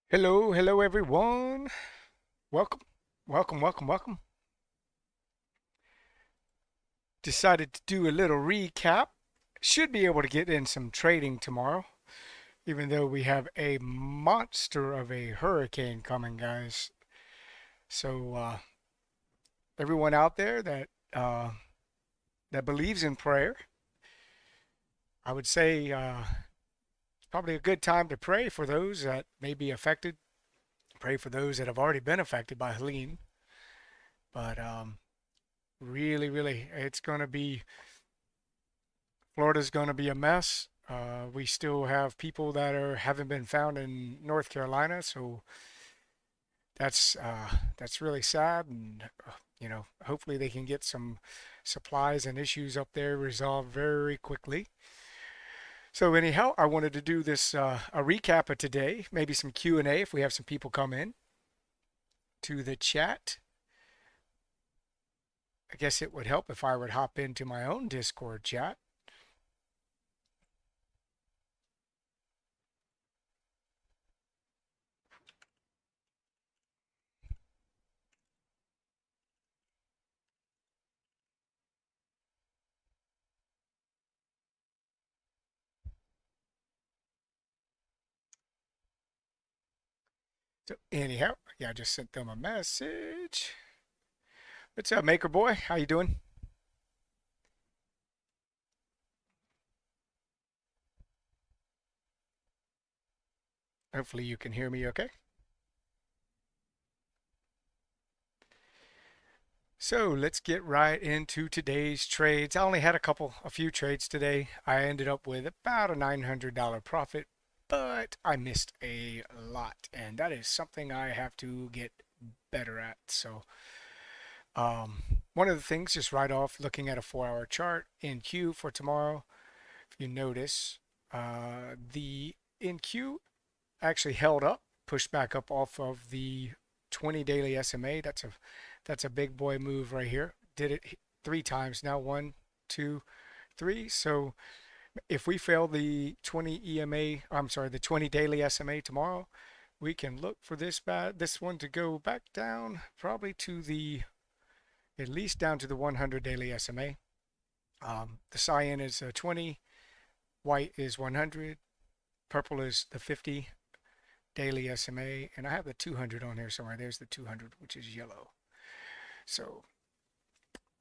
Hello, hello everyone. Welcome, welcome. Decided to do a little recap. Should be able to get in some trading tomorrow, even though we have a monster of a hurricane coming, guys. So everyone out there that believes in prayer, I would say it's probably a good time to pray for those that may be affected. Pray for those that have already been affected by Helene. But really, it's going to be Florida's going to be a mess. We still have people that haven't been found in North Carolina, so that's really sad. And hopefully they can get some supplies and issues up there resolved very quickly. So anyhow, I wanted to do this a recap of today, maybe some Q&A if we have some people come in to the chat. I guess it would help if I would hop into my own Discord chat. So anyhow, yeah, I just sent them a message. What's up, Maker Boy? How you doing? Hopefully you can hear me okay. So let's get right into today's trades. I only had a few trades today. I ended up with about a $900 profit, but I missed a lot, and that is something I have to get better at. So one of the things, just right off, looking at a 4-hour chart in Q for tomorrow, if you notice, the in Q actually held up, pushed back up off of the 20 daily SMA. That's a big boy move right here. Did it three times now. One, two, three. So if we fail the 20 EMA, I'm sorry, the 20 daily SMA tomorrow, we can look for this one to go back down, probably to the at least down to the 100 daily SMA. The cyan is 20, white is 100, purple is the 50 daily SMA, and I have the 200 on here somewhere. There's the 200, which is yellow. So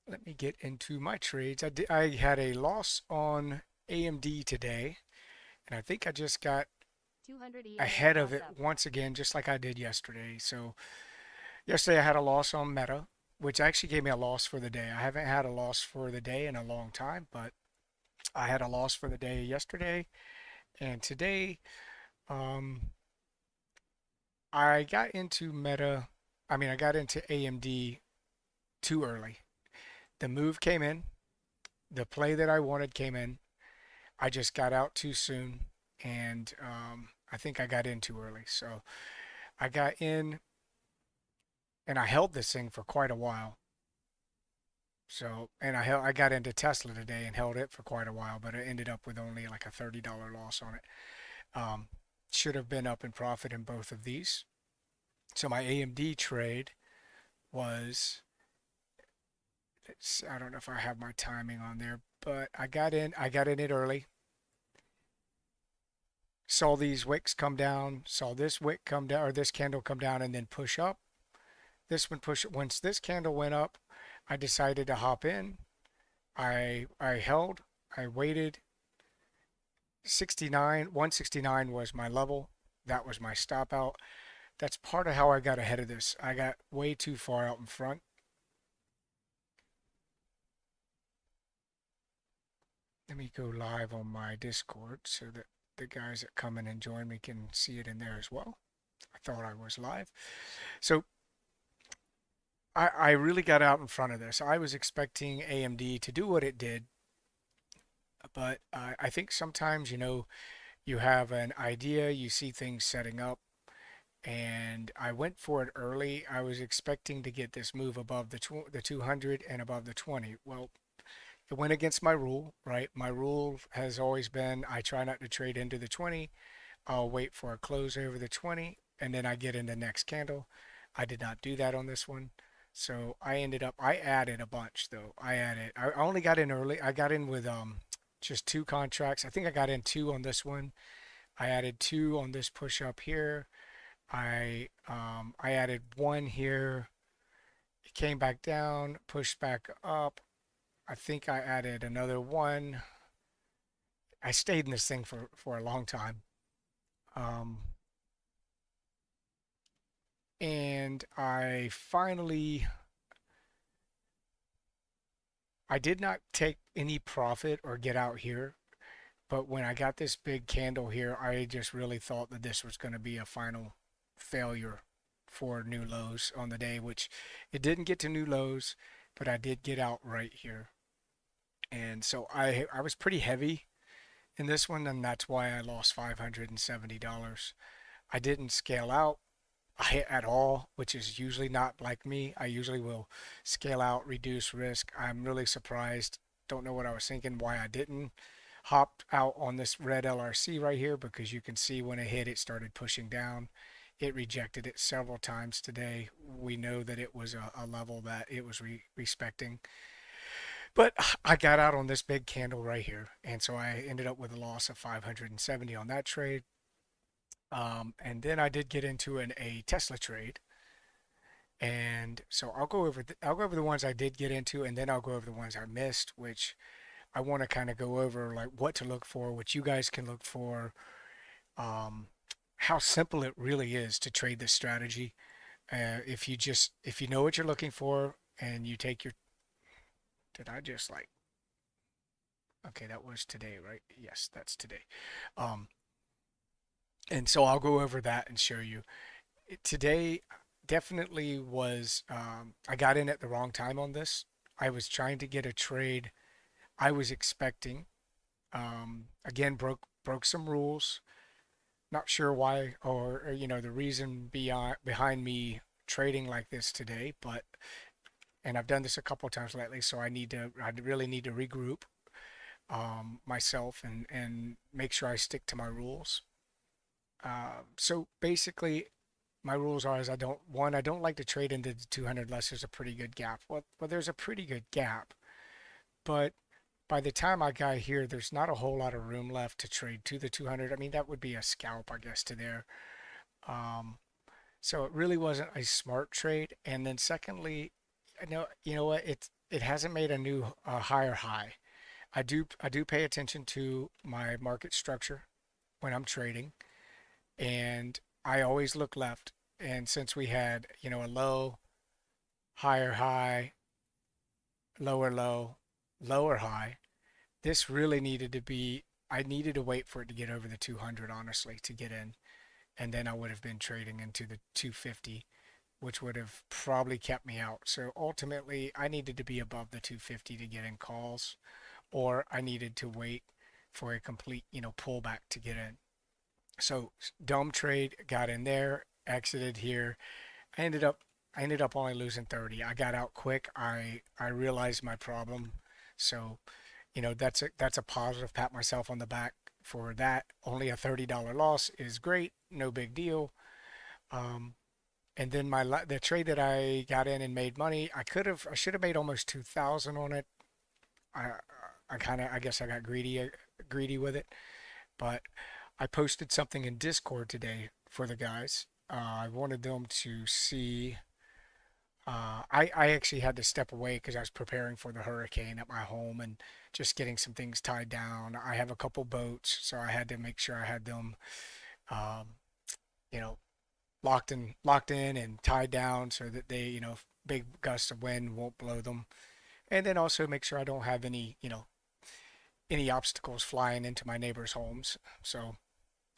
let me get into my trades. I had a loss on AMD today, and I think I just got ahead of it once again, just like I did yesterday. So yesterday I had a loss on Meta, which actually gave me a loss for the day. I haven't had a loss for the day in a long time, but I had a loss for the day yesterday, and today um, I got into Meta. I got into AMD too early. The move came in, the play that I wanted came in. I just got out too soon, and I think I got in too early. So I got in, and I held this thing for quite a while. So, and I got into Tesla today and held it for quite a while, but it ended up with only like a $30 loss on it. Um, should have been up in profit in both of these. So my AMD trade was, I don't know if I have my timing on there, but I got in it early. Saw these wicks come down, saw this wick come down, or this candle come down and then push up. This one push, once this candle went up, I decided to hop in. I held, I waited. 169 was my level. That was my stop out. That's part of how I got ahead of this. I got way too far out in front. Let me go live on my Discord so that the guys that come in and join me can see it in there as well. I thought I was live. So I really got out in front of this. I was expecting AMD to do what it did, but I think sometimes, you have an idea, you see things setting up, and I went for it early. I was expecting to get this move above the 200 and above the 20. Well, it went against my rule, right? My rule has always been I try not to trade into the 20. I'll wait for a close over the 20. and then I get in the next candle. I did not do that on this one. So I added a bunch though. I only got in early. I got in with just two contracts. I think I got in two on this one. I added two on this push up here. I added one here. It came back down, pushed back up. I think I added another one. I stayed in this thing for a long time. Um, and I did not take any profit or get out here, but when I got this big candle here, I just really thought that this was going to be a final failure for new lows on the day, which it didn't get to new lows, but I did get out right here. And so I was pretty heavy in this one, and that's why I lost $570. I didn't scale out at all, which is usually not like me. I usually will scale out, reduce risk. I'm really surprised. Don't know what I was thinking, why I didn't hop out on this red LRC right here, because you can see when it hit, it started pushing down. It rejected it several times today. We know that it was a level that it was respecting. But I got out on this big candle right here, and so I ended up with a loss of 570 on that trade. And then I did get into a Tesla trade, and so I'll go over the ones I did get into, and then I'll go over the ones I missed, which I want to kind of go over like what to look for, what you guys can look for, um, how simple it really is to trade this strategy. If you know what you're looking for and you take your, did I just like, okay, that was today, right? Yes, that's today. Um, and so I'll go over that and show you. Today definitely was, I got in at the wrong time on this. I was trying to get a trade I was expecting. Again, broke some rules. Not sure why or the reason behind me trading like this today, but and I've done this a couple of times lately, so I really need to regroup myself and make sure I stick to my rules. So basically, my rules are is I don't like to trade into the 200 unless there's a pretty good gap. Well, there's a pretty good gap, but by the time I got here, there's not a whole lot of room left to trade to the 200. I mean, that would be a scalp, I guess, to there. Um, so it really wasn't a smart trade. And then secondly, you know what? It hasn't made a new higher high. I do pay attention to my market structure when I'm trading, and I always look left. And since we had, a low, higher high, lower low, lower high, this really needed to be, I needed to wait for it to get over the 200, honestly, to get in. And then I would have been trading into the 250, which would have probably kept me out. So ultimately, I needed to be above the 250 to get in calls, or I needed to wait for a complete, pullback to get in. So dumb trade, got in there, exited here. I ended up I ended up only losing 30. I got out quick. I realized my problem. So, that's a positive. Pat myself on the back for that. Only a $30 loss is great. No big deal. Um, and then the trade that I got in and made money, I should have made almost 2,000 on it. I I guess I got greedy with it, but I posted something in Discord today for the guys. I wanted them to see. I actually had to step away because I was preparing for the hurricane at my home and just getting some things tied down. I have a couple boats, so I had to make sure I had them, um, you know, locked in and tied down so that they, big gusts of wind won't blow them. And then also make sure I don't have any obstacles flying into my neighbors' homes, so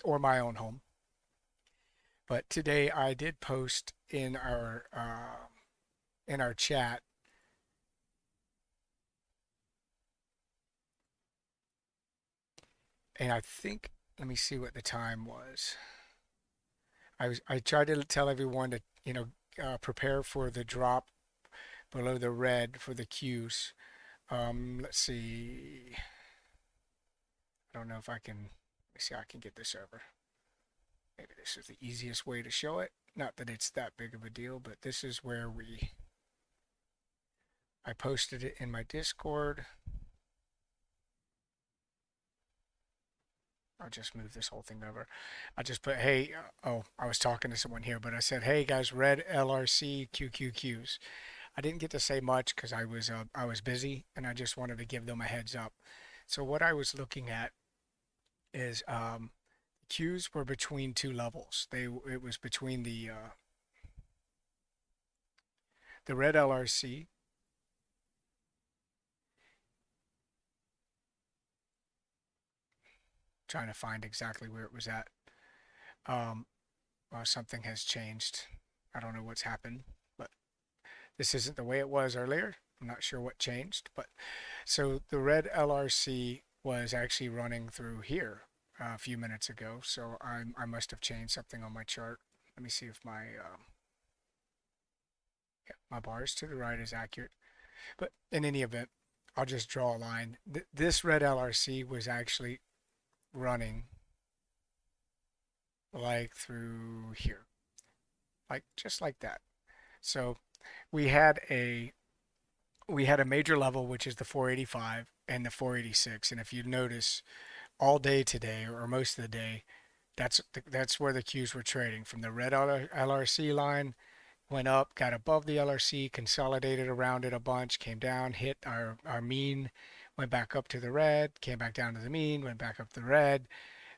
or my own home. But today I did post in our chat, and I think let me see what the time was. I tried to tell everyone to prepare for the drop below the red for the Qs. Let's see. I don't know if I can. Let me see. I can get this over. maybe this is the easiest way to show it. Not that it's that big of a deal, but this is where I posted it in my Discord. I'll just move this whole thing over. I just put, hey, oh, I was talking to someone here, but I said, hey guys, red LRC QQQs. I didn't get to say much because I was busy and I just wanted to give them a heads up. So what I was looking at is Qs were between two levels. It was between the red LRC trying to find exactly where it was at. Well, something has changed. I don't know what's happened, but this isn't the way it was earlier. I'm not sure what changed, but so the red LRC was actually running through here a few minutes ago. So I must have changed something on my chart. Let me see if my bars to the right is accurate. But in any event, I'll just draw a line. This red LRC was actually running like through here, like just like that. So we had a major level, which is the 485 and the 486. And if you notice, all day today or most of the day, that's where the Qs were trading from the red LRC line, went up, got above the LRC, consolidated around it a bunch, came down, hit our mean, went back up to the red, came back down to the mean, went back up to the red,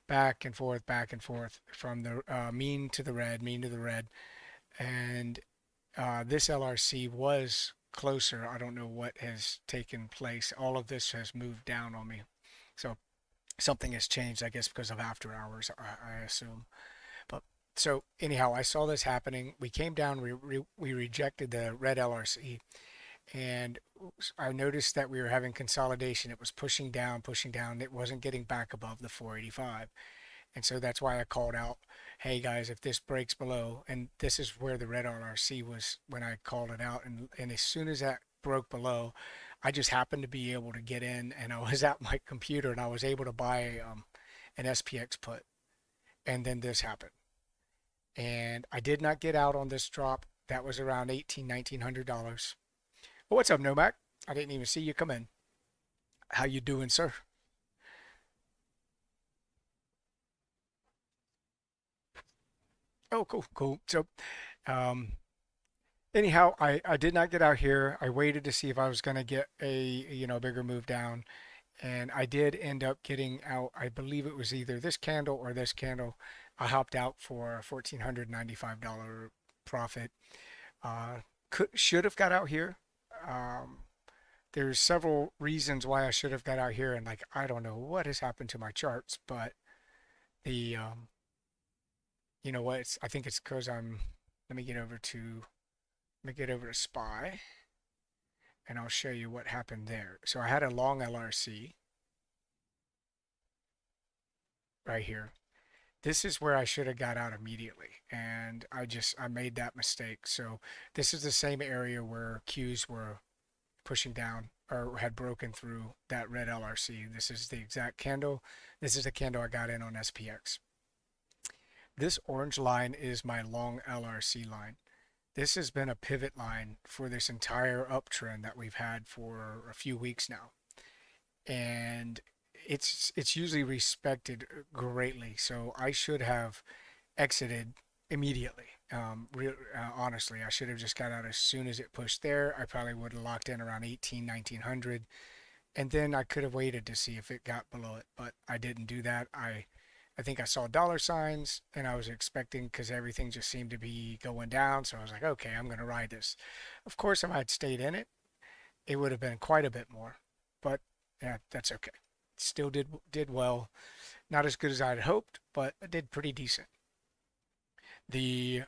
back and forth from the mean to the red, mean to the red. And this LRC was closer. I don't know what has taken place. All of this has moved down on me. So something has changed, I guess, because of after hours, I assume. But so anyhow, I saw this happening. We came down, we rejected the red LRC, and I noticed that we were having consolidation. It was pushing down, pushing down. It wasn't getting back above the 485. And so that's why I called out, hey guys, if this breaks below, and this is where the red LRC was when I called it out. And as soon as that broke below, I just happened to be able to get in, and I was at my computer and I was able to buy an SPX put. And then this happened. And I did not get out on this drop. That was around $1,900. Well, what's up, Nomac? I didn't even see you come in. How you doing, sir? Oh, cool, cool. So, um, anyhow, I did not get out here. I waited to see if I was going to get a bigger move down, and I did end up getting out. I believe it was either this candle or this candle. I hopped out for a $1,495 profit. Should have got out here. Um, there's several reasons why I should have got out here, and like I don't know what has happened to my charts, but the you know what? I think it's because I'm. Let me get over to SPY, and I'll show you what happened there. So I had a long LRC right here. This is where I should have got out immediately, and I made that mistake. So this is the same area where Qs were pushing down or had broken through that red LRC. This is the exact candle. This is the candle I got in on SPX. This orange line is my long LRC line. This has been a pivot line for this entire uptrend that we've had for a few weeks now. And it's usually respected greatly. So I should have exited immediately. Honestly, I should have just got out as soon as it pushed there. I probably would have locked in around 1900, and then I could have waited to see if it got below it, but I didn't do that. I think I saw dollar signs and I was expecting because everything just seemed to be going down. So I was like, okay, I'm going to ride this. Of course, if I had stayed in it, it would have been quite a bit more, but yeah, that's okay. Still did well. Not as good as I had hoped, but it did pretty decent. The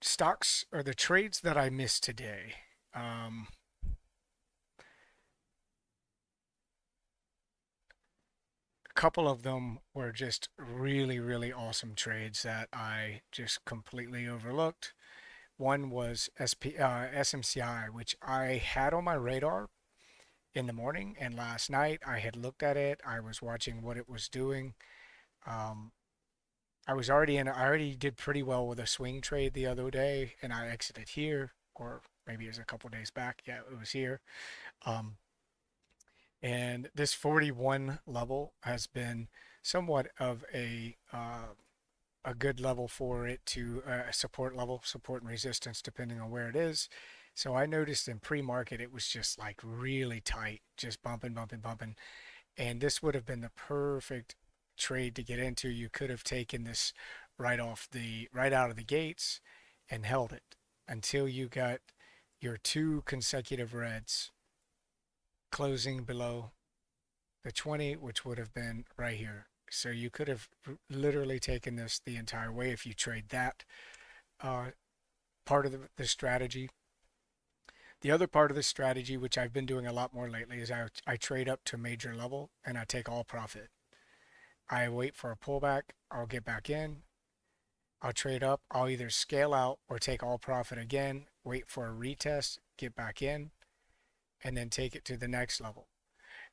stocks or the trades that I missed today, a couple of them were just really, really awesome trades that I just completely overlooked. One was SMCI, which I had on my radar in the morning, and last night I had looked at it. I was watching what it was doing. Um, I already did pretty well with a swing trade the other day, and I exited here, or maybe it was a couple days back. Yeah, it was here. Um, and this 41 level has been somewhat of a good level for it to support level, support and resistance, depending on where it is. So I noticed in pre-market it was just like really tight, just bumping, bumping, bumping. And this would have been the perfect trade to get into. You could have taken this right out of the gates and held it until you got your two consecutive reds closing below the 20, which would have been right here. So you could have literally taken this the entire way if you trade that uh, part of the strategy. The other part of the strategy, which I've been doing a lot more lately, is I trade up to major level and I take all profit. I wait for a pullback, I'll get back in, I'll trade up, I'll either scale out or take all profit again, wait for a retest, get back in, and then take it to the next level.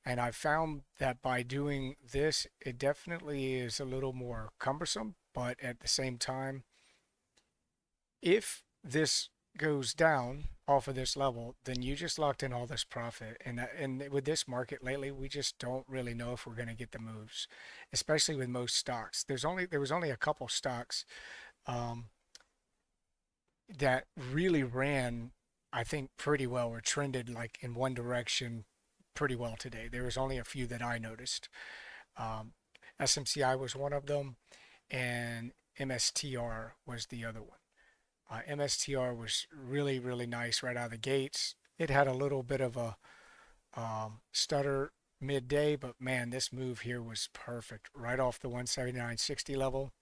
And I've found that by doing this, it definitely is a little more cumbersome, but at the same time, if this goes down off of this level, then you just locked in all this profit. And with this market lately, we just don't really know if we're going to get the moves, especially with most stocks. There was only a couple stocks um, that really ran, I think, pretty well or trended like in one direction pretty well today. There was only a few that I noticed. Um, SMCI was one of them, and MSTR was the other one. MSTR was really, really nice right out of the gates. It had a little bit of a stutter midday, but man, this move here was perfect. Right off the 179.60 level,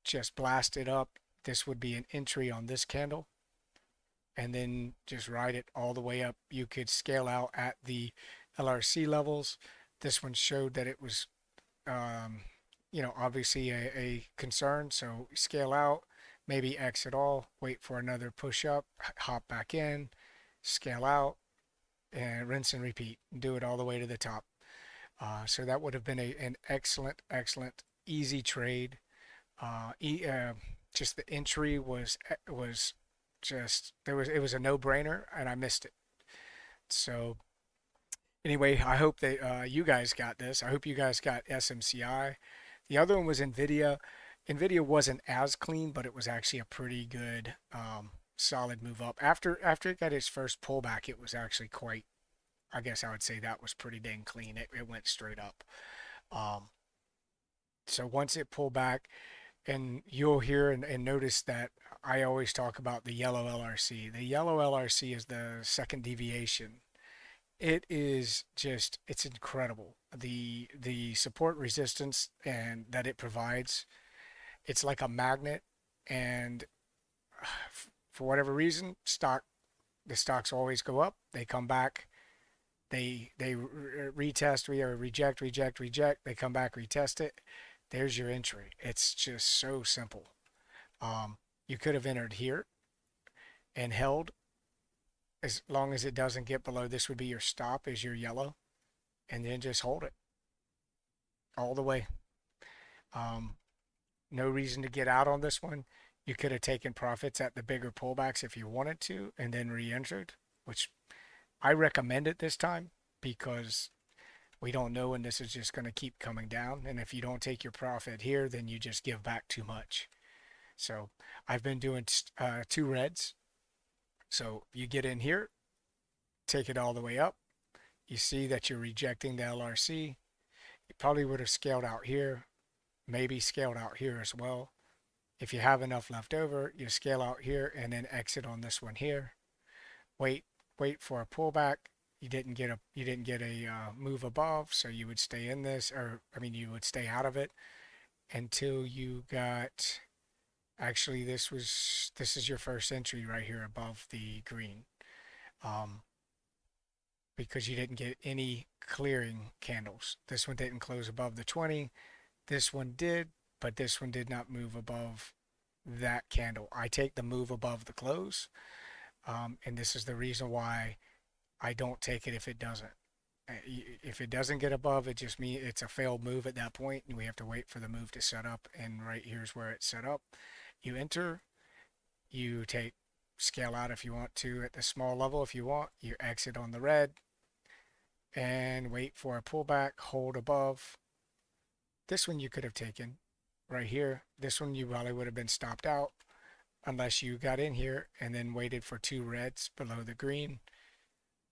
just blasted up. This would be an entry on this candle, and then just ride it all the way up. You could scale out at the LRC levels. This one showed that it was, obviously a concern. So scale out, maybe exit all, wait for another push up, hop back in, scale out, and rinse and repeat. Do it all the way to the top. So that would have been an excellent, excellent, easy trade. Just the entry was just it was a no-brainer, and I missed it. So anyway, I hope that you guys got this. I hope you guys got SMCI. The other one was Nvidia. Nvidia wasn't as clean, but it was actually a pretty good solid move up. After it got its first pullback, it was actually quite, I guess I would say that was pretty dang clean. It went straight up. Um, so once it pulled back, and you'll hear and notice that I always talk about the yellow LRC. The yellow LRC is the second deviation. It is just, it's incredible. The support resistance and that it provides, it's like a magnet. And for whatever reason, the stocks always go up. They come back. They retest, reject, reject, reject. They come back, retest it. There's your entry. It's just so simple. You could have entered here and held as long as it doesn't get below. This would be your stop, is your yellow, and then just hold it all the way. Um, no reason to get out on this one. You could have taken profits at the bigger pullbacks if you wanted to, and then re-entered, which I recommend it this time because we don't know when this is just going to keep coming down. And if you don't take your profit here, then you just give back too much. So I've been doing two reds. So you get in here, take it all the way up. You see that you're rejecting the LRC. You probably would have scaled out here, maybe scaled out here as well. If you have enough left over, you scale out here and then exit on this one here. Wait for a pullback. You didn't get a move above, so you would stay in this, or I mean, you would stay out of it until you got. Actually, this is your first entry right here above the green, because you didn't get any clearing candles. This one didn't close above the 20. This one did, but this one did not move above that candle. I take the move above the close, and this is the reason why I don't take it if it doesn't. If it doesn't get above, it just means it's a failed move at that point, and we have to wait for the move to set up. And right here's where it's set up. You enter, you take scale out if you want to at the small level if you want. You exit on the red and wait for a pullback, hold above. This one you could have taken right here. This one you probably would have been stopped out unless you got in here and then waited for two reds below the green.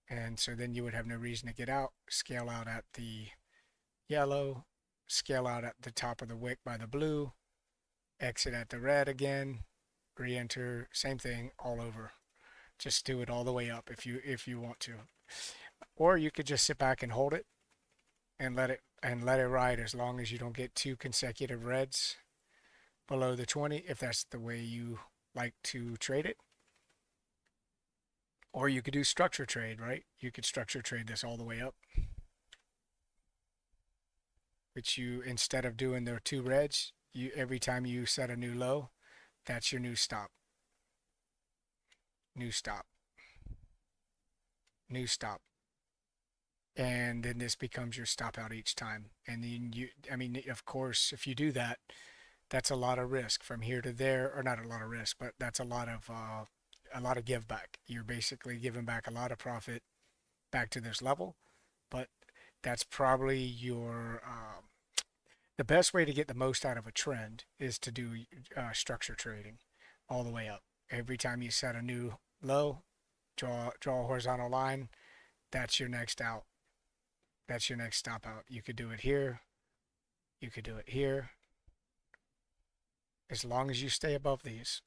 And so then you would have no reason to get out. Scale out at the yellow, scale out at the top of the wick by the blue, exit at the red again, re-enter, same thing all over. Just do it all the way up if you want to. Or you could just sit back and hold it and let it ride as long as you don't get two consecutive reds below the 20, if that's the way you like to trade it. Or you could do structure trade, right? You could structure trade this all the way up. Which you, instead of doing the two reds, you every time you set a new low, that's your new stop. New stop. New stop. And then this becomes your stop out each time. And then I mean, of course, if you do that, that's a lot of risk from here to there, or not a lot of risk, but that's a lot of give back. You're basically giving back a lot of profit back to this level, but that's probably your the best way to get the most out of a trend is to do structure trading all the way up. Every time you set a new low, draw a horizontal line. That's your next out. That's your next stop out. You could do it here. You could do it here. As long as you stay above these,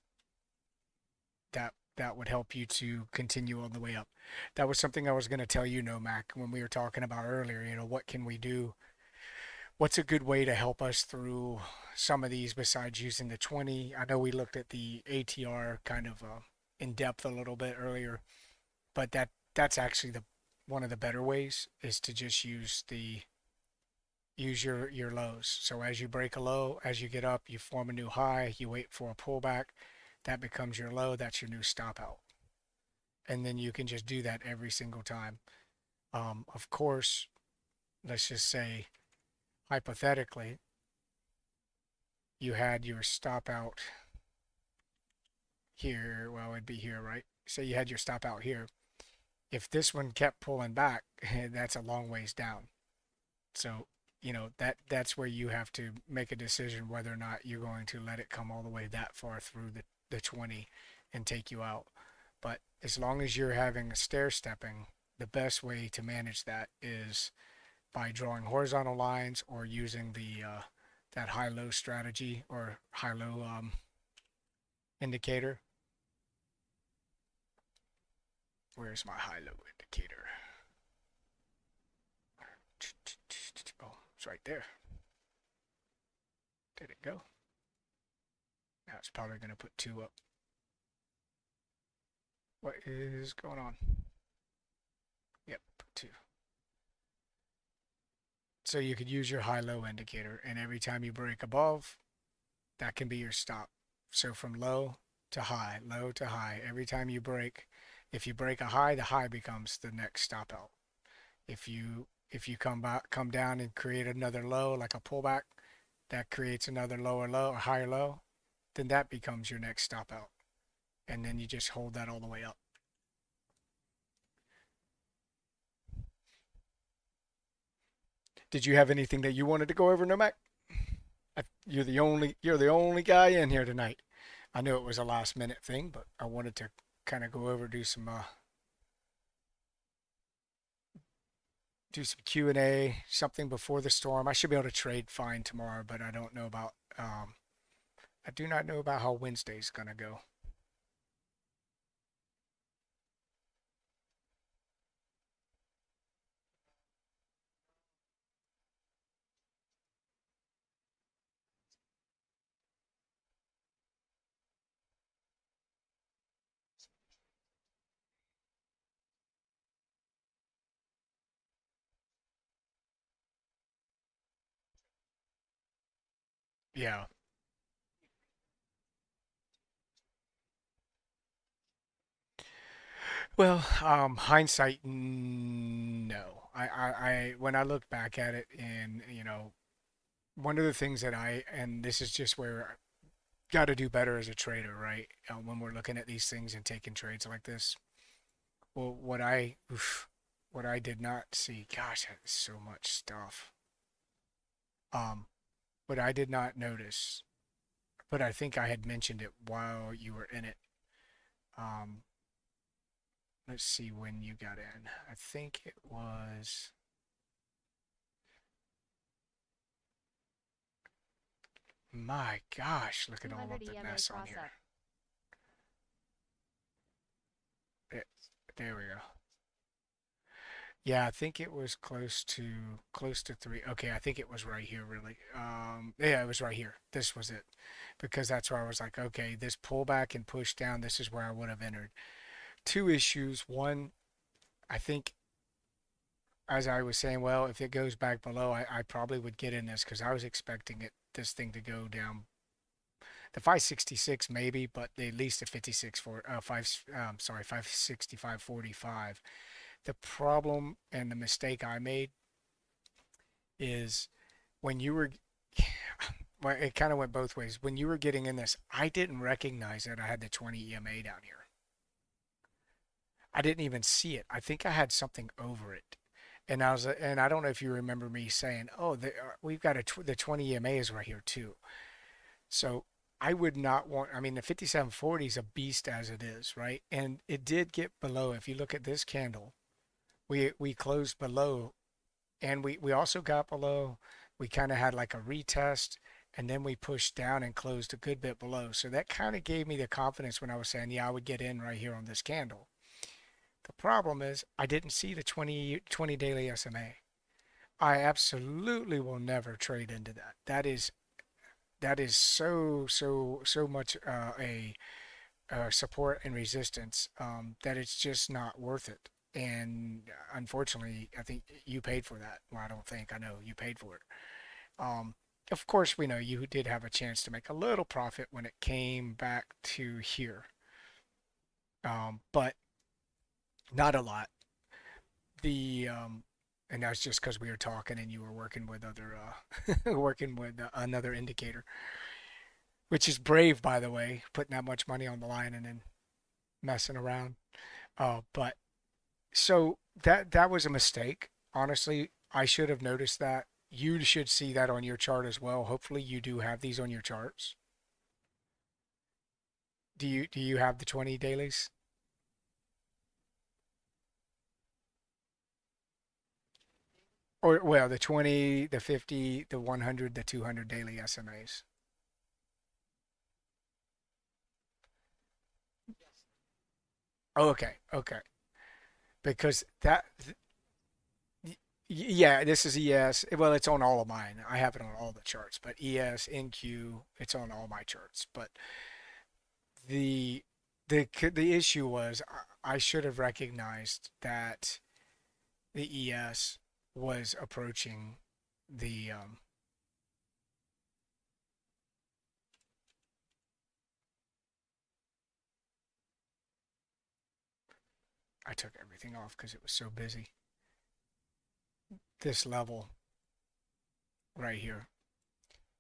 that would help you to continue on the way up. That was something I was going to tell you, Nomac, when we were talking about earlier. What can we do? What's a good way to help us through some of these besides using the 20? I know we looked at the ATR kind of in depth a little bit earlier, but that's actually one of the better ways is to just use your lows. So as you break a low, as you get up, you form a new high, you wait for a pullback, that becomes your low, that's your new stop out. And then you can just do that every single time. Of course, let's just say hypothetically, you had your stop out here. Well, it'd be here, right? Say you had your stop out here. If this one kept pulling back, that's a long ways down. So, that's where you have to make a decision whether or not you're going to let it come all the way that far through the 20 and take you out. But as long as you're having a stair stepping, the best way to manage that is by drawing horizontal lines or using that high-low strategy or high-low indicator. Where's my high-low indicator? Oh, it's right there. Did it go? Now it's probably going to put two up. What is going on? Yep, put two. So you could use your high-low indicator, and every time you break above, that can be your stop. So from low to high, every time you break, if you break a high, the high becomes the next stop out. If you come down and create another low, like a pullback, that creates another lower low or higher low, then that becomes your next stop out. And then you just hold that all the way up. Did you have anything that you wanted to go over, Nomac? You're the only guy in here tonight. I knew it was a last minute thing, but I wanted to kind of go over, do some Q&A, something before the storm. I should be able to trade fine tomorrow, but I don't know about I do not know about how Wednesday's gonna go. Yeah. Well, hindsight, no. when I look back at it, and one of the things that and this is just where I got to do better as a trader, right? When we're looking at these things and taking trades like this. Well, what I did not see, gosh, that is so much stuff. Um, what I did not notice, but I think I had mentioned it while you were in it. Um, let's see when you got in. I think it was, my gosh, look at all of the mess on here. It, there we go. Yeah, I think it was close to three. Okay, I think it was right here really. Yeah, it was right here. This was it. Because that's where I was like, okay, this pullback and push down, this is where I would have entered. Two issues. One, I think as I was saying, well, if it goes back below, I probably would get in this because I was expecting this thing to go down the 566 maybe, but at least the 56 for 565.45. The problem and the mistake I made is when you were well, it kind of went both ways. When you were getting in this, I didn't recognize that I had the 20 EMA down here. I didn't even see it. I think I had something over it. And I don't know if you remember me saying, "Oh, we've got the 20 EMA is right here too." So I would not want. I mean, the 5740 is a beast as it is, right? And it did get below. If you look at this candle, we closed below, and we also got below. We kind of had like a retest, and then we pushed down and closed a good bit below. So that kind of gave me the confidence when I was saying, yeah, I would get in right here on this candle. The problem is I didn't see the 20 daily SMA. I absolutely will never trade into that. That is so much support and resistance that it's just not worth it. And unfortunately, I think you paid for that. Well, I don't think, I know you paid for it. Um, of course, we know you did have a chance to make a little profit when it came back to here, but not a lot. The and that's just because we were talking and you were working with other working with another indicator, which is brave, by the way, putting that much money on the line and then messing around. But so that was a mistake. Honestly, I should have noticed that. You should see that on your chart as well. Hopefully, you do have these on your charts. Do you have the 20 dailies? Or well, the 20, the 50, the 100, the 200 daily SMAs. Oh, okay, okay. Because yeah, this is ES. Well, it's on all of mine. I have it on all the charts, but ES, NQ, it's on all my charts. But the the issue was I should have recognized that the ES was approaching the I took everything off because it was so busy. This level right here,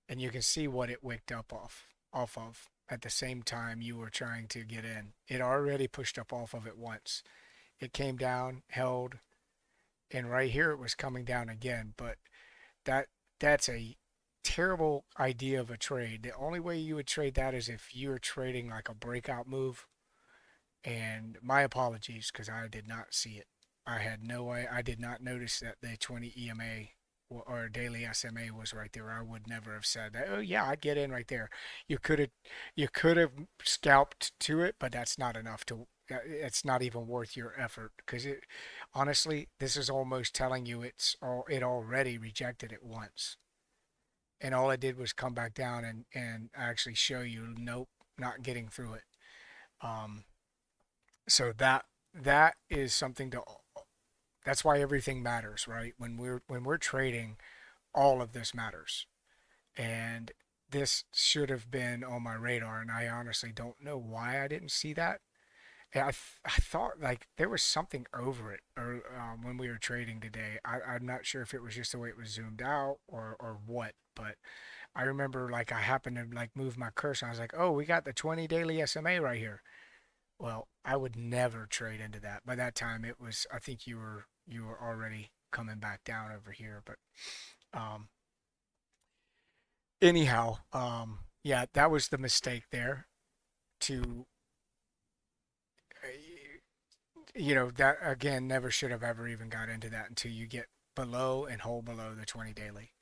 and you can see what it wicked up off of at the same time you were trying to get in. It already pushed up off of it once. It came down, held, and right here it was coming down again. But that that's a terrible idea of a trade. The only way you would trade that is if you're trading like a breakout move. And my apologies because I did not see it. I had no way. I did not notice that the 20 EMA or daily SMA was right there. I would never have said that. Oh yeah, I'd get in right there. You could have, you could have scalped to it, but that's not enough to. It's not even worth your effort because it. Honestly, this is almost telling you it already rejected it once, and all it did was come back down and actually show you nope, not getting through it. Um, so that is something to. That's why everything matters, right? When we're trading, all of this matters. And this should have been on my radar, and I honestly don't know why I didn't see that. Yeah, I thought like there was something over it or when we were trading today. I'm not sure if it was just the way it was zoomed out or what, but I remember like I happened to like move my cursor. I was like, oh, we got the 20 daily SMA right here. Well, I would never trade into that. By that time, it was I think you were already coming back down over here. But um, anyhow, yeah, that was the mistake there. To that again, never should have ever even got into that until you get below and hold below the 20 daily.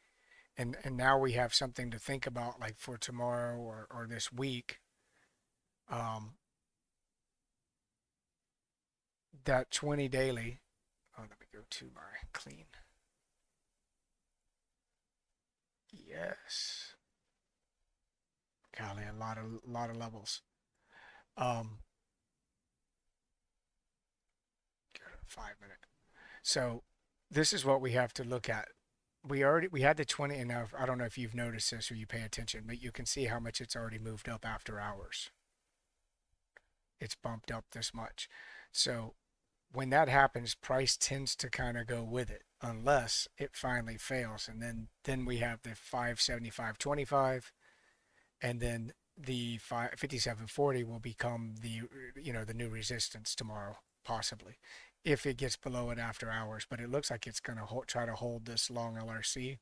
And now we have something to think about, like for tomorrow or this week. Um, that 20 daily. Oh, let me go to my clean. Yes. Golly, a lot of levels. Um, 5 minute. So this is what we have to look at. We had the 20, and now I don't know if you've noticed this or you pay attention, but you can see how much it's already moved up after hours. It's bumped up this much. So when that happens, price tends to kind of go with it unless it finally fails. And then we have the 575.25, and then the 57.40 will become the new resistance tomorrow, possibly, if it gets below it after hours. But it looks like it's going to try to hold this long LRC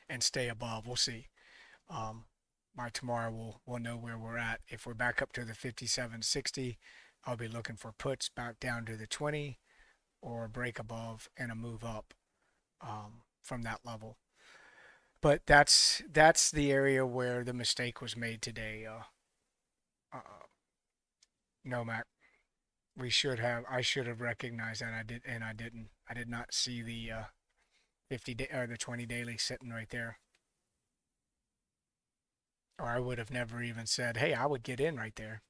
and stay above. We'll see. Um, by tomorrow, we'll know where we're at. If we're back up to the 57.60, I'll be looking for puts back down to the 20 or a break above and a move up from that level. But that's the area where the mistake was made today. Uh, no, Mac. We should have. I should have recognized that. I did, and I didn't. I did not see the 50 day or the 20 daily sitting right there. Or I would have never even said, "Hey, I would get in right there."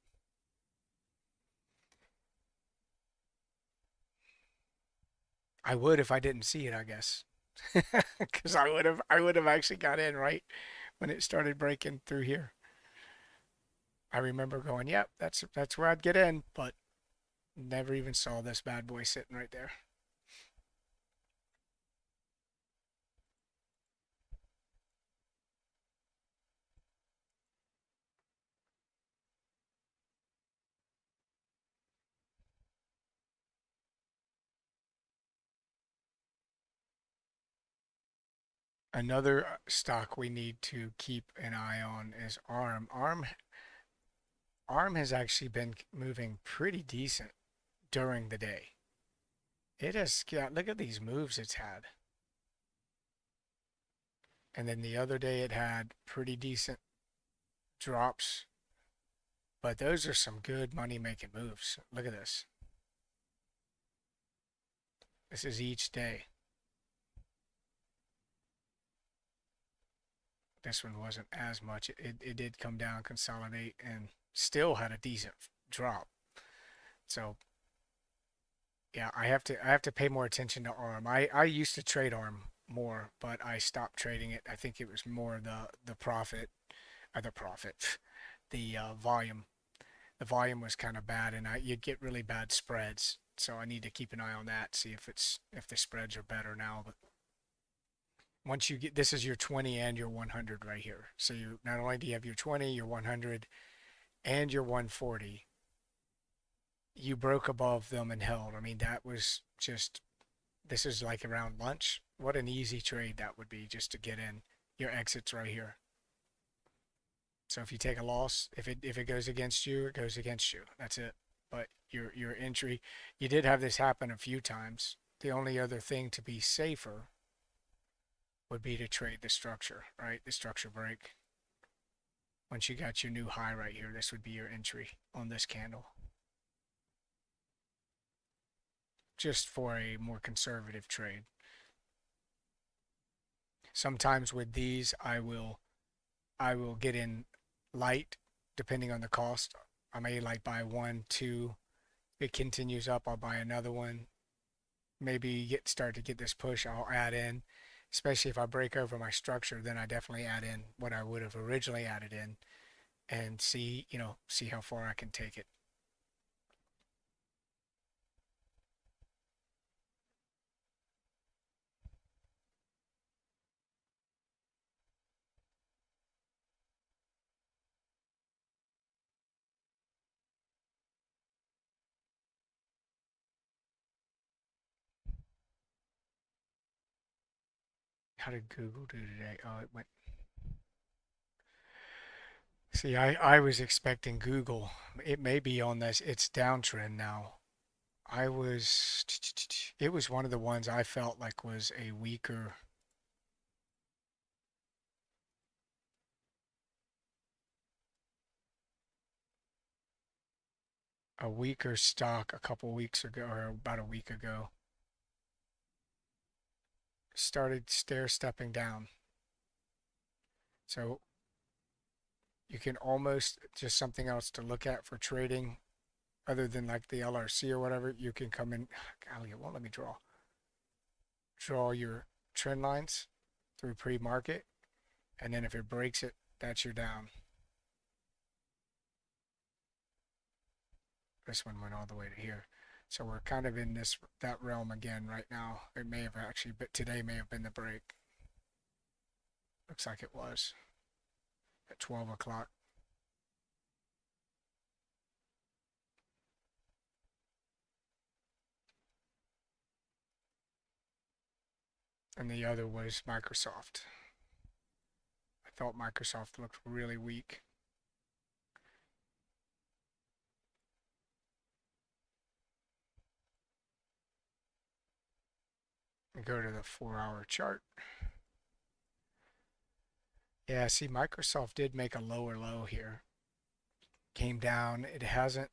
I would if I didn't see it, I guess, because I would have actually got in right when it started breaking through here. I remember going, "Yep, that's where I'd get in," but never even saw this bad boy sitting right there. Another stock we need to keep an eye on is ARM. ARM has actually been moving pretty decent during the day. It has got, look at these moves it's had. And then the other day it had pretty decent drops, but those are some good money making moves. Look at this. This is each day. This one wasn't as much. It did come down, consolidate, and still had a decent drop. So yeah, I have to pay more attention to ARM. I used to trade ARM more, but I stopped trading it. I think it was more the profit, or the profit, the volume. The volume was kind of bad, and you'd get really bad spreads. So I need to keep an eye on that, see if the spreads are better now. But once you get, this is your 20 and your 100 right here. So you not only do you have your 20, your 100, and your 140, you broke above them and held. I mean, that was just, this is like around lunch. What an easy trade that would be just to get in. Your exits right here. So if you take a loss, if it goes against you, it goes against you. That's it. But your entry, you did have this happen a few times. The only other thing to be safer would be to trade the structure, right? The structure break. Once you got your new high right here, this would be your entry on this candle. Just for a more conservative trade. Sometimes with these, I will get in light depending on the cost. I may like buy one, two. If it continues up, I'll buy another one. Maybe start to get this push, I'll add in. Especially if I break over my structure, then I definitely add in what I would have originally added in and see how far I can take it. How did Google do today? Oh, it went. See, I was expecting Google. It may be on this. It's downtrend now. I was. It was one of the ones I felt like was a weaker stock a couple weeks ago, or about a week ago. Started stair stepping down. So you can almost just something else to look at for trading other than like the LRC or whatever. You can come in. Golly, it won't let me draw your trend lines through pre-market, and then if it breaks it, that's your down. This one went all the way to here. So we're kind of in that realm again right now. It may have actually, but today may have been the break. Looks like it was at 12 o'clock. And the other was Microsoft. I thought Microsoft looked really weak. And go to the 4-hour chart. Yeah, see, Microsoft did make a lower low here. Came down. It hasn't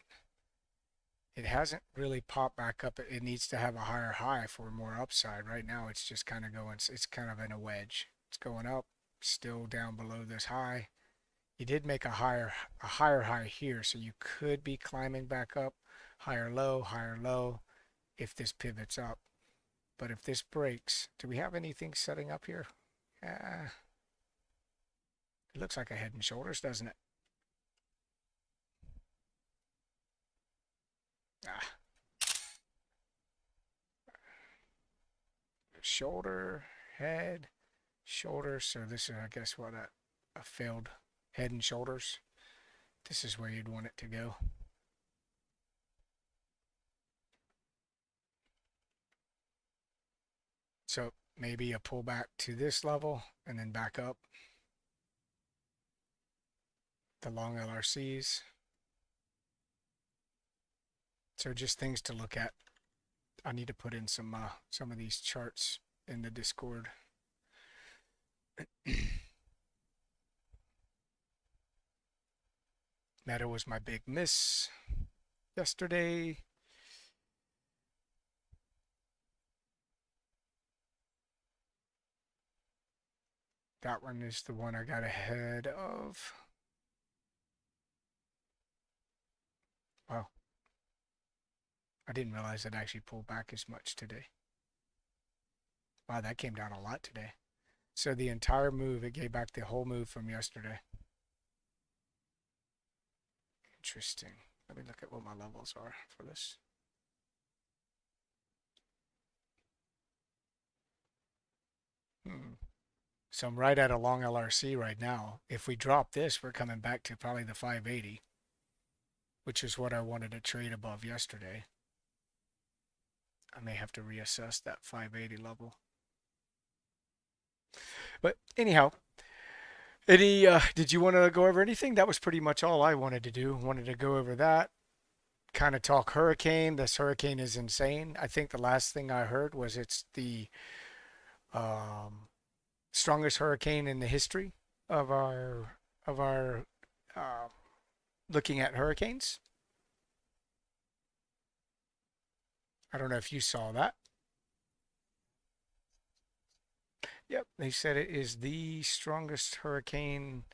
really popped back up. It needs to have a higher high for more upside. Right now, it's just kind of going, it's kind of in a wedge. It's going up, still down below this high. You did make a higher high here, so you could be climbing back up, higher low, if this pivots up. But if this breaks, do we have anything setting up here? It looks like a head and shoulders, doesn't it? Ah, shoulder, head, shoulder. So this is, I guess, what a failed head and shoulders. This is where you'd want it to go. So maybe a pullback to this level and then back up. The long LRCs. So just things to look at. I need to put in some of these charts in the Discord. Meta was my big miss yesterday. That one is the one I got ahead of. Wow. I didn't realize it actually pulled back as much today. Wow, that came down a lot today. So the entire move, it gave back the whole move from yesterday. Interesting. Let me look at what my levels are for this. So I'm right at a long LRC right now. If we drop this, we're coming back to probably the 580, which is what I wanted to trade above yesterday. I may have to reassess that 580 level. But anyhow, did you want to go over anything? That was pretty much all I wanted to do. Wanted to go over that, kind of talk hurricane. This hurricane is insane. I think the last thing I heard was it's the strongest hurricane in the history of our uh, looking at hurricanes. I don't know if you saw that. Yep, they said it is the strongest hurricane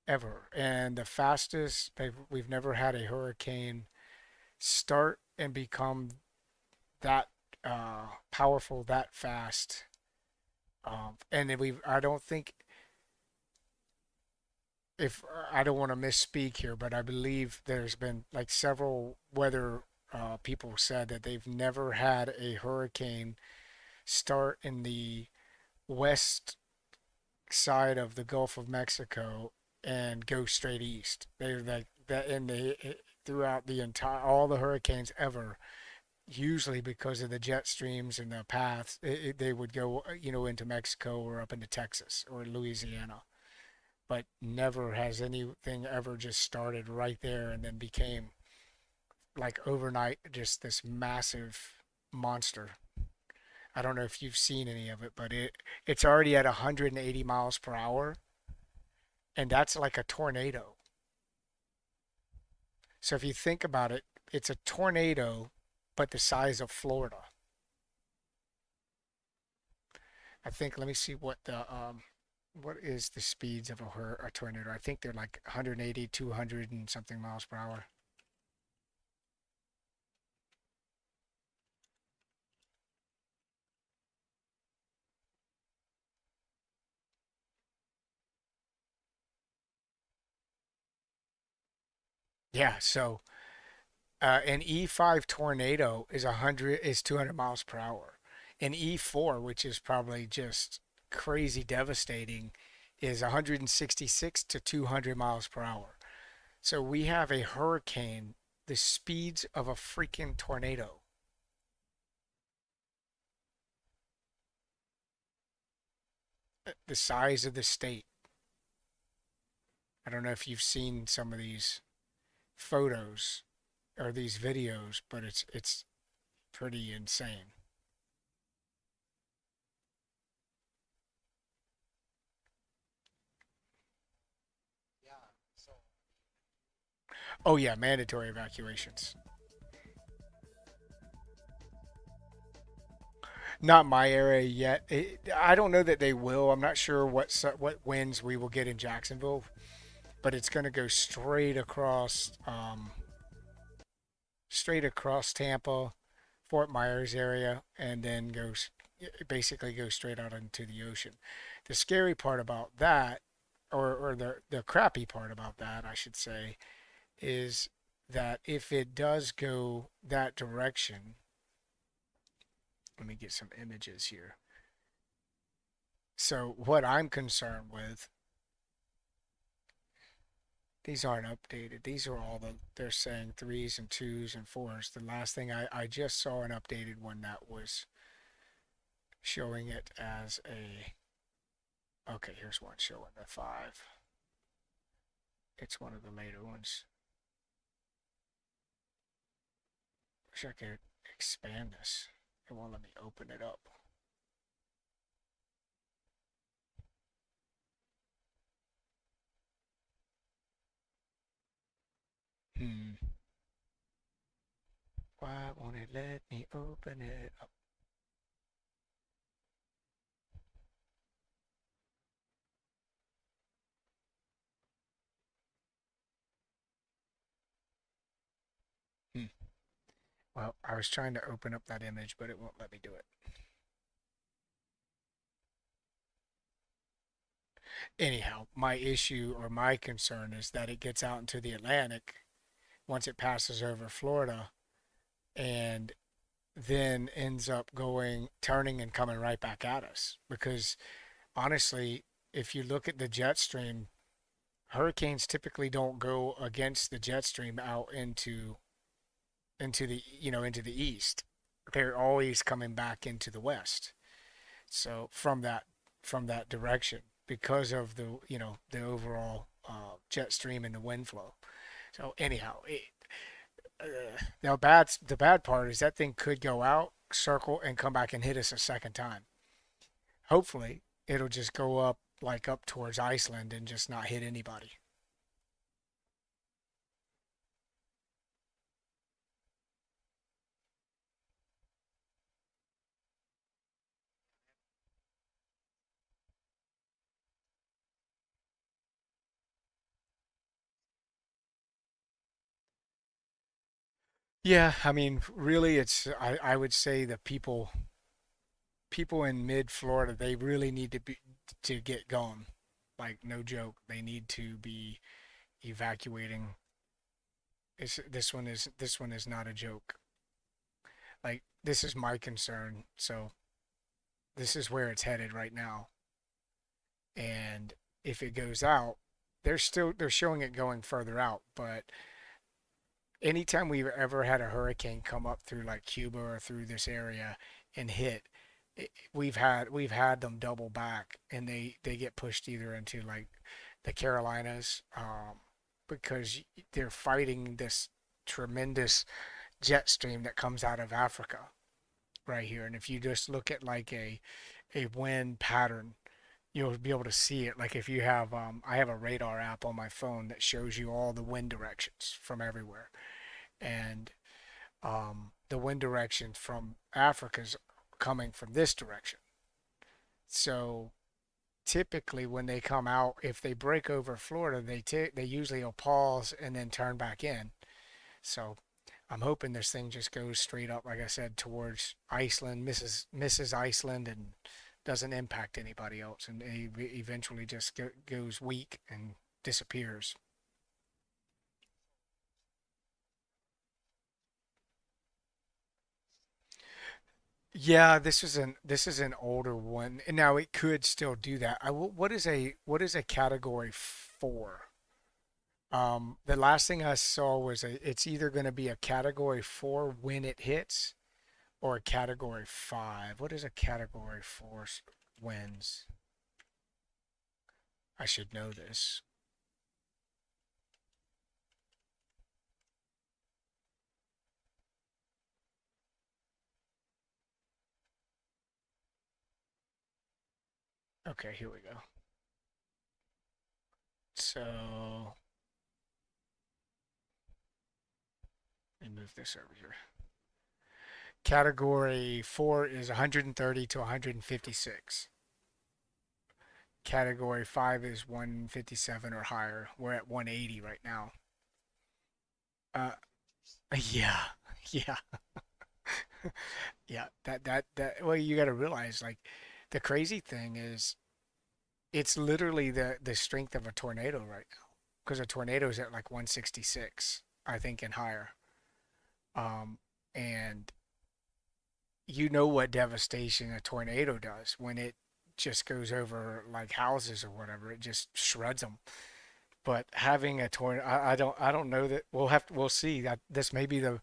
ever and the fastest. We've never had a hurricane start and become that powerful that fast. And I don't think, if I don't want to misspeak here, but I believe there's been like several weather people said that they've never had a hurricane start in the west side of the Gulf of Mexico and go straight east. They're like that in the throughout the entire all the hurricanes ever. usually because of the jet streams and the paths, they would go, into Mexico or up into Texas or Louisiana. But never has anything ever just started right there and then became like overnight just this massive monster. I don't know if you've seen any of it, but it's already at 180 miles per hour, and that's like a tornado. So if you think about it, it's a tornado, but the size of Florida. I think. Let me see what is the speeds of a tornado. I think they're like 180, 200 and something miles per hour. Yeah. So an E5 tornado is 200 miles per hour. An E4, which is probably just crazy devastating, is 166 to 200 miles per hour. So we have a hurricane the speeds of a freaking tornado. The size of the state. I don't know if you've seen some of these photos or these videos, but it's pretty insane. Oh yeah, mandatory evacuations. Not my area yet. I don't know that they will. I'm not sure what winds we will get in Jacksonville, but it's going to go straight across Tampa, Fort Myers area, and then basically go straight out into the ocean. The scary part about that, or the crappy part about that, I should say, is that if it does go that direction, let me get some images here. So what I'm concerned with, these aren't updated. These are they're saying threes and twos and fours. The last thing I just saw an updated one that was showing it as okay, here's one showing the five. It's one of the later ones. Wish I could expand this. It won't let me open it up. Hmm. Why won't it let me open it up? Hmm. Well, I was trying to open up that image, but it won't let me do it. Anyhow, my issue or my concern is that it gets out into the Atlantic once it passes over Florida and then ends up turning and coming right back at us. Because honestly, if you look at the jet stream, hurricanes typically don't go against the jet stream out into the east. They're always coming back into the west. So from that direction because of the overall jet stream and the wind flow. So anyhow, the bad part is that thing could go out, circle, and come back and hit us a second time. Hopefully, it'll just go up towards Iceland and just not hit anybody. Yeah, I mean, really, I would say the people in mid Florida, they really need to get going. Like no joke, they need to be evacuating. This one is not a joke. Like this is my concern. So this is where it's headed right now. And if it goes out, they're showing it going further out, but anytime we've ever had a hurricane come up through like Cuba or through this area and hit, we've had them double back, and they get pushed either into like the Carolinas, because they're fighting this tremendous jet stream that comes out of Africa right here. And if you just look at like a wind pattern, you'll be able to see it. Like if you have, I have a radar app on my phone that shows you all the wind directions from everywhere, and the wind direction from Africa's coming from this direction. So typically when they come out, if they break over Florida, they usually will pause and then turn back in. So I'm hoping this thing just goes straight up, like I said, towards Iceland, misses Iceland, and doesn't impact anybody else, and eventually just goes weak and disappears. Yeah, this is an older one, and now it could still do that. What is a category four? The last thing I saw was it's either going to be a category four when it hits, or a category five. What is a category four wins? I should know this. Okay, here we go. So let me move this over here. Category four is 130 to 156. Category five is 157 or higher. We're at 180 right now. Uh, yeah, yeah, yeah. That. Well, you got to realize, like, the crazy thing is, it's literally the strength of a tornado right now, because a tornado is at like 166, I think, and higher. Um, and you know what devastation a tornado does when it just goes over like houses or whatever. It just shreds them. But having a tornado, I don't know that we'll see that this may be the,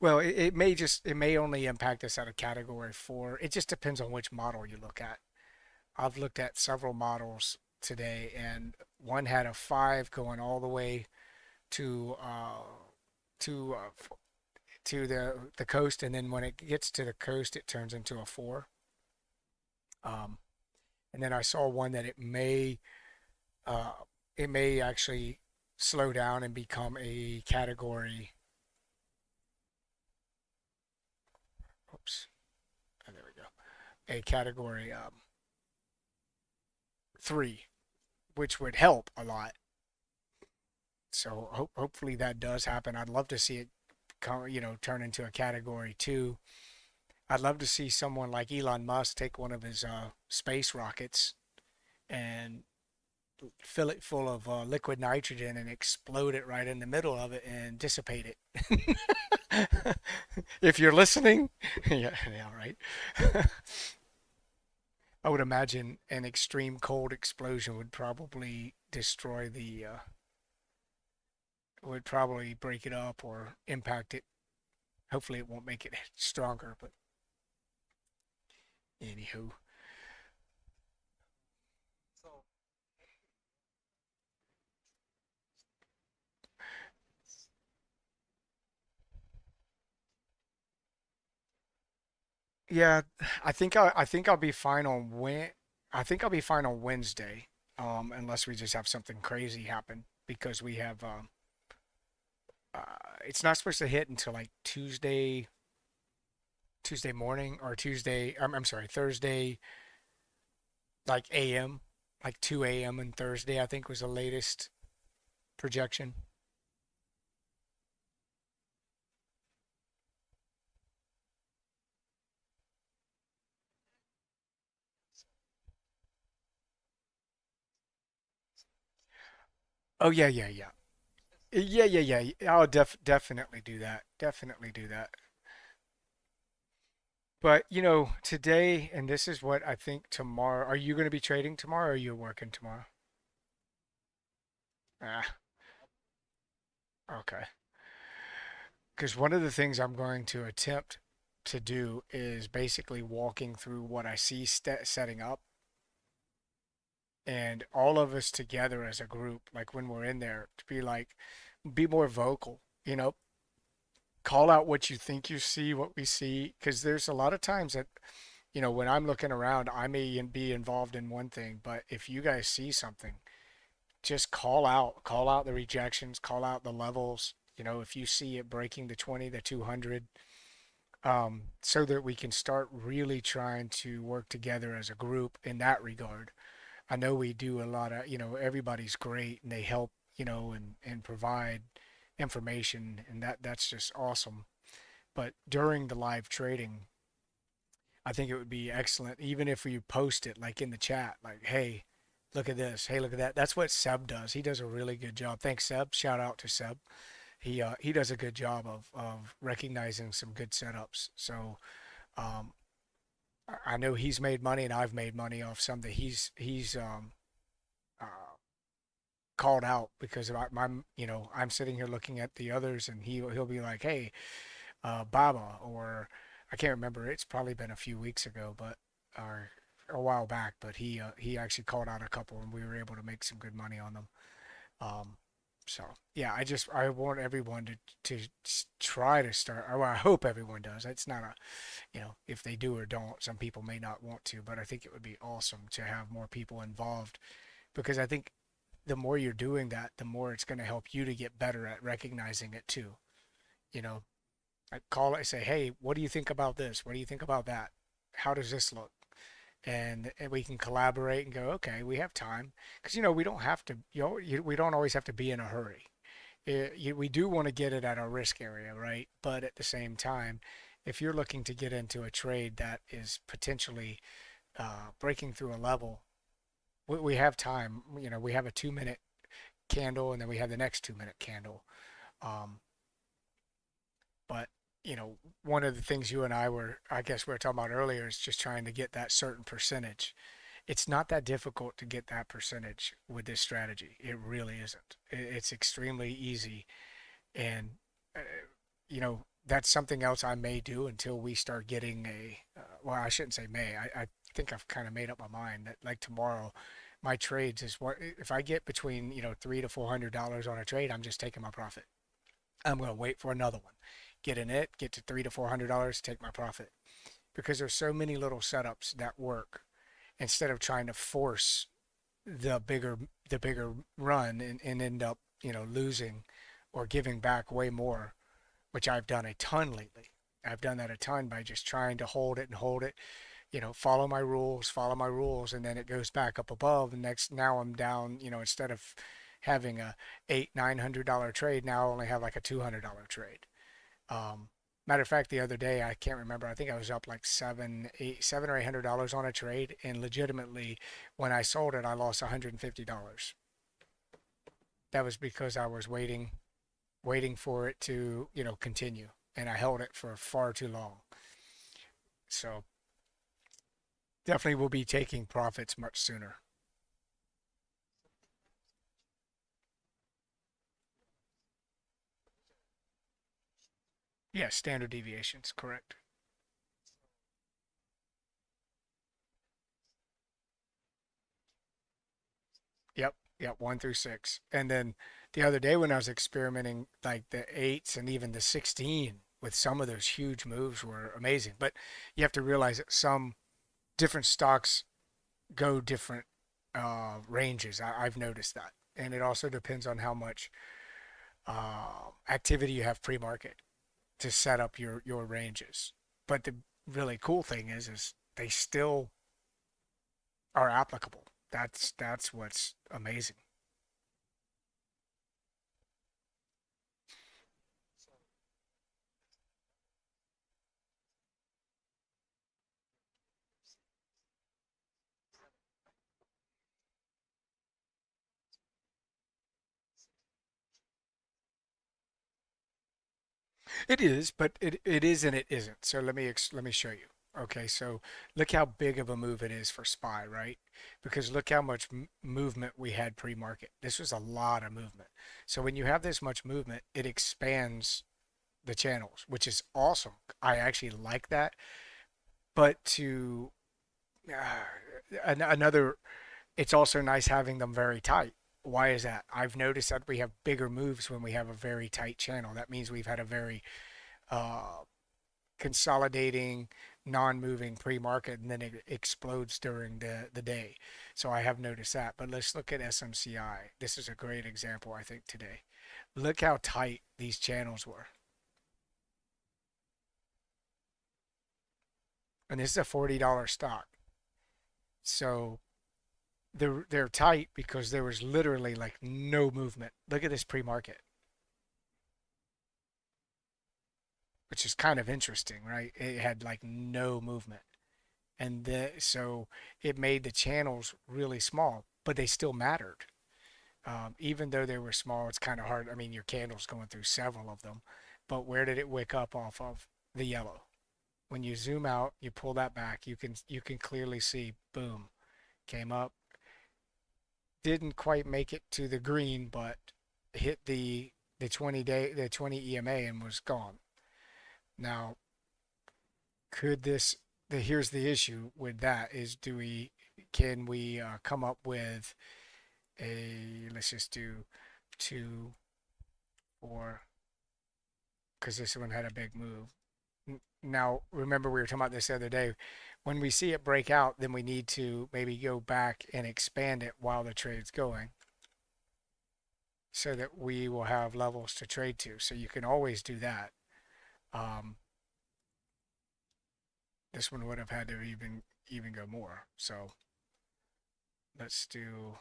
well, it may only impact us at a category four. It just depends on which model you look at. I've looked at several models today, and one had a five going all the way to to uh, to the coast, and then when it gets to the coast, it turns into a four. Um, and then I saw one that uh, it may actually slow down and become a category. Oops, oh, there we go. A category three, which would help a lot. So hopefully that does happen. I'd love to see it come, turn into a category two. I'd love to see someone like Elon Musk take one of his space rockets and fill it full of liquid nitrogen and explode it right in the middle of it and dissipate it. If you're listening, yeah, yeah, right. I would imagine an extreme cold explosion would probably break it up or impact it. Hopefully, it won't make it stronger, but anywho. Yeah, I think I'll be fine on I think I'll be fine on Wednesday, unless we just have something crazy happen because uh, it's not supposed to hit until like Tuesday morning, or Tuesday. I'm sorry, Thursday, like AM, like 2 a.m. and Thursday, I think was the latest projection. Oh yeah, yeah, yeah. Yeah, yeah, yeah. I'll definitely do that. Definitely do that. But today, and this is what I think tomorrow. Are you going to be trading tomorrow, or are you working tomorrow? Ah, okay. because one of the things I'm going to attempt to do is basically walking through what I see setting up, and all of us together as a group, like when we're in there, to be like, be more vocal, call out what you think you see, what we see, because there's a lot of times that, when I'm looking around, I may be involved in one thing, but if you guys see something, just call out the rejections, call out the levels. If you see it breaking the 20, the 200, so that we can start really trying to work together as a group in that regard. I know we do a lot of, everybody's great and they help, and provide information, and that's just awesome. But during the live trading, I think it would be excellent, even if you post it like in the chat, like, hey, look at this, hey, look at that. That's what Seb does. He does a really good job. Thanks, Seb. Shout out to Seb. He does a good job of recognizing some good setups. So um, I know he's made money, and I've made money off some that he's uh, called out, because I'm sitting here looking at the others, and he'll be like, hey, Baba, or I can't remember. It's probably been a few weeks ago, but or a while back. But he actually called out a couple, and we were able to make some good money on them. Um, so yeah, I want everyone to try to start. Or I hope everyone does. It's not a, if they do or don't. Some people may not want to, but I think it would be awesome to have more people involved, because I think the more you're doing that, the more it's going to help you to get better at recognizing it too. You know, I call it, say, hey, what do you think about this? What do you think about that? How does this look? And we can collaborate and go, okay, we have time, because we don't have to, we don't always have to be in a hurry. We do want to get it at our risk area, right? But at the same time, if you're looking to get into a trade that is potentially breaking through a level, we have time. We have a 2 minute candle, and then we have the next 2 minute candle. Um, but one of the things you and I guess we were talking about earlier, is just trying to get that certain percentage. It's not that difficult to get that percentage with this strategy. It really isn't. It's extremely easy, and uh, that's something else I may do until we start getting well, I shouldn't say may. I think I've kind of made up my mind that, like, tomorrow, my trades is what, if I get between $300 to $400 on a trade, I'm just taking my profit. I'm going to wait for another one, get in it, get to $300 to $400, take my profit, because there's so many little setups that work, instead of trying to force the bigger run, and end up losing or giving back way more, which I've done a ton lately. I've done that a ton by just trying to hold it and hold it, follow my rules, and then it goes back up above. And now I'm down, instead of having a $800-900 trade, now I only have like a $200 trade. Matter of fact, the other day, I can't remember, I think I was up like seven or $800 on a trade, and legitimately, when I sold it, I lost $150. That was because I was waiting for it to continue, and I held it for far too long. So definitely will be taking profits much sooner. Yeah, standard deviations, correct. Yep, yep, 1 through 6. And then the other day when I was experimenting, like the eights and even the 16 with some of those huge moves were amazing. But you have to realize that some different stocks go different ranges. I've noticed that. And it also depends on how much activity you have pre-market to set up your ranges. But the really cool thing is they still are applicable. That's what's amazing. It is, but it is and it isn't. So let me show you. Okay, so look how big of a move it is for SPY, right? Because look how much movement we had pre-market. This was a lot of movement. So when you have this much movement, it expands the channels, which is awesome. I actually like that. But to another, it's also nice having them very tight. Why is that? I've noticed that we have bigger moves when we have a very tight channel. That means we've had a very uh, consolidating, non-moving pre-market, and then it explodes during the day. So I have noticed that. But let's look at SMCI. This is a great example, I think, today. Look how tight these channels were. And this is a $40 stock. So they're tight because there was literally like no movement. Look at this pre-market, which is kind of interesting, right? It had like no movement. So it made the channels really small, but they still mattered. Even though they were small, it's kind of hard. I mean, your candle's going through several of them, but where did it wick up off of? The yellow. When you zoom out, you pull that back, you can clearly see, boom, came up, didn't quite make it to the green, but hit the 20 EMA and was gone. Now, could this here's the issue with that is can we come up with a, let's just do 2 4, because this one had a big move. Now, remember we were talking about this the other day. When we see it break out, then we need to maybe go back and expand it while the trade's going so that we will have levels to trade to. So you can always do that. Um, this one would have had to even go more. So let's do,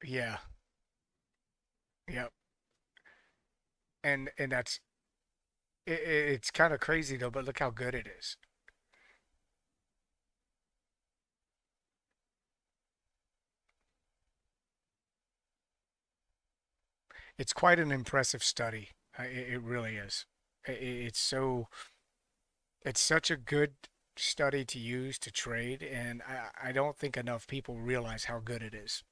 yeah, yep. And that's it's kind of crazy though, but look how good it is. It's quite an impressive study. It really is. It's it's such a good study to use to trade, and I don't think enough people realize how good it is.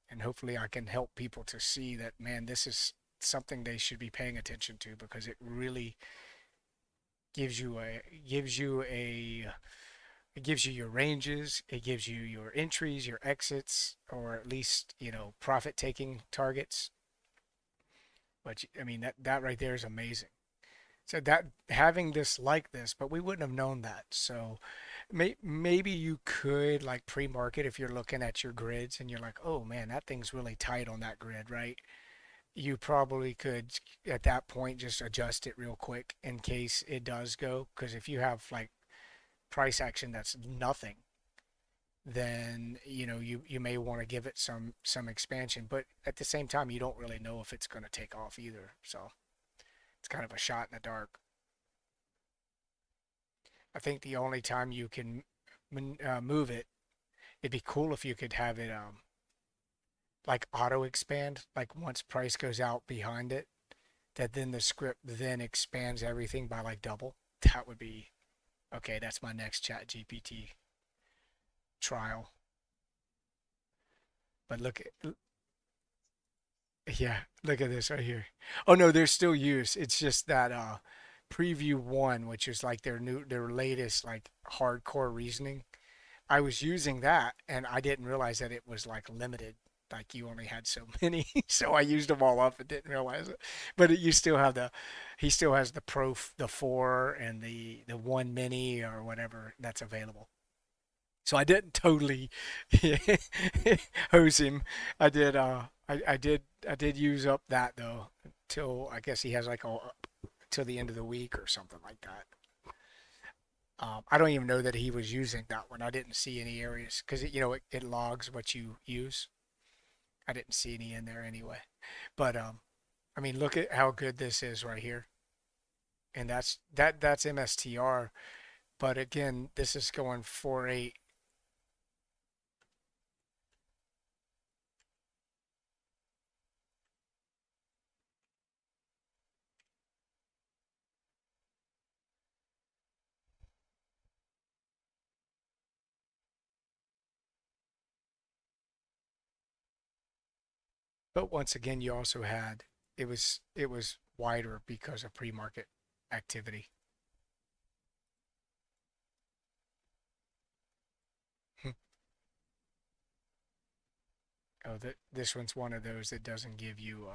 And hopefully, I can help people to see that, man, this is something they should be paying attention to because it really gives you a gives you a it gives you your ranges, it gives you your entries, your exits, or at least profit taking targets. But I mean that right there is amazing. So that having this like this, but we wouldn't have known that. So maybe you could like pre-market if you're looking at your grids and you're like, oh man, that thing's really tight on that grid, right? You probably could at that point just adjust it real quick in case it does go. Because if you have like price action that's nothing, then you may want to give it some expansion. But at the same time, you don't really know if it's going to take off either. So it's kind of a shot in the dark. I think the only time you can move it, it'd be cool if you could have it like auto expand, like once price goes out behind it, that then the script then expands everything by like double. That would be okay. That's my next Chat GPT trial. But yeah, look at this right here. Oh no, there's still use. It's just that preview one, which is like their latest like hardcore reasoning. I was using that and I didn't realize that it was like limited. Like you only had so many, so I used them all up and didn't realize it. But you still have he still has the Pro, the 4 and the one mini or whatever that's available. So I didn't totally hose him. I did use up that though till I guess he has like till the end of the week or something like that. I don't even know that he was using that one. I didn't see any areas because it logs what you use. I didn't see any in there anyway. But I mean, look at how good this is right here, and that's MSTR. But again, this is going 4.8. But once again, you also had it was wider because of pre-market activity. Oh, this one's one of those that doesn't give you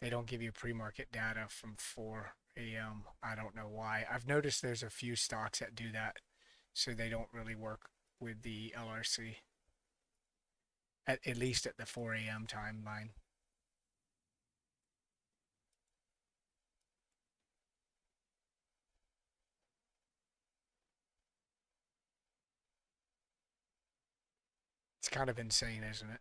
they don't give you pre-market data from 4 a.m. I don't know why. I've noticed there's a few stocks that do that, so they don't really work with the LRC at least at the 4 a.m. timeline. It's kind of insane, isn't it?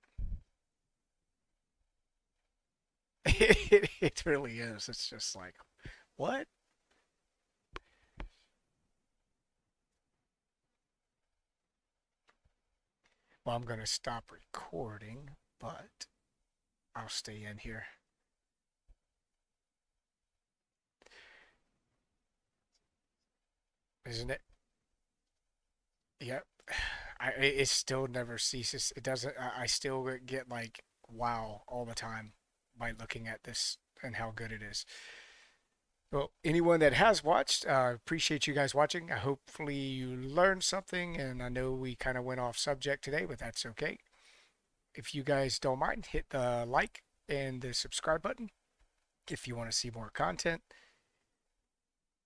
It really is. It's just like, what? Well, I'm going to stop recording, but I'll stay in here. Isn't it? Yep. It still never ceases. It doesn't. I still get like wow all the time by looking at this and how good it is. Well, anyone that has watched, appreciate you guys watching. Hopefully you learned something, and I know we kind of went off subject today, but that's okay. If you guys don't mind, hit the like and the subscribe button if you want to see more content.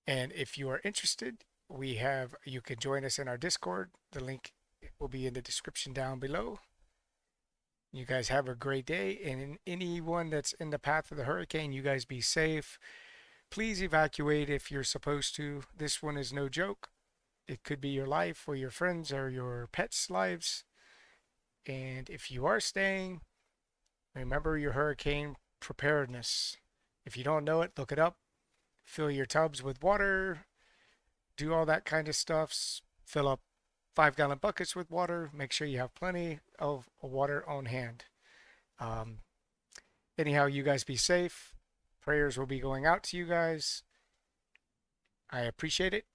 And if you are interested, you can join us in our Discord. The link will be in the description down below. You guys have a great day, and anyone that's in the path of the hurricane, you guys be safe. Please evacuate if you're supposed to. This one is no joke. It could be your life or your friends or your pets' lives. And if you are staying, remember your hurricane preparedness. If you don't know it, look it up. Fill your tubs with water. Do all that kind of stuff. Fill up 5-gallon buckets with water. Make sure you have plenty of water on hand. Um, anyhow, you guys be safe. Prayers will be going out to you guys. I appreciate it.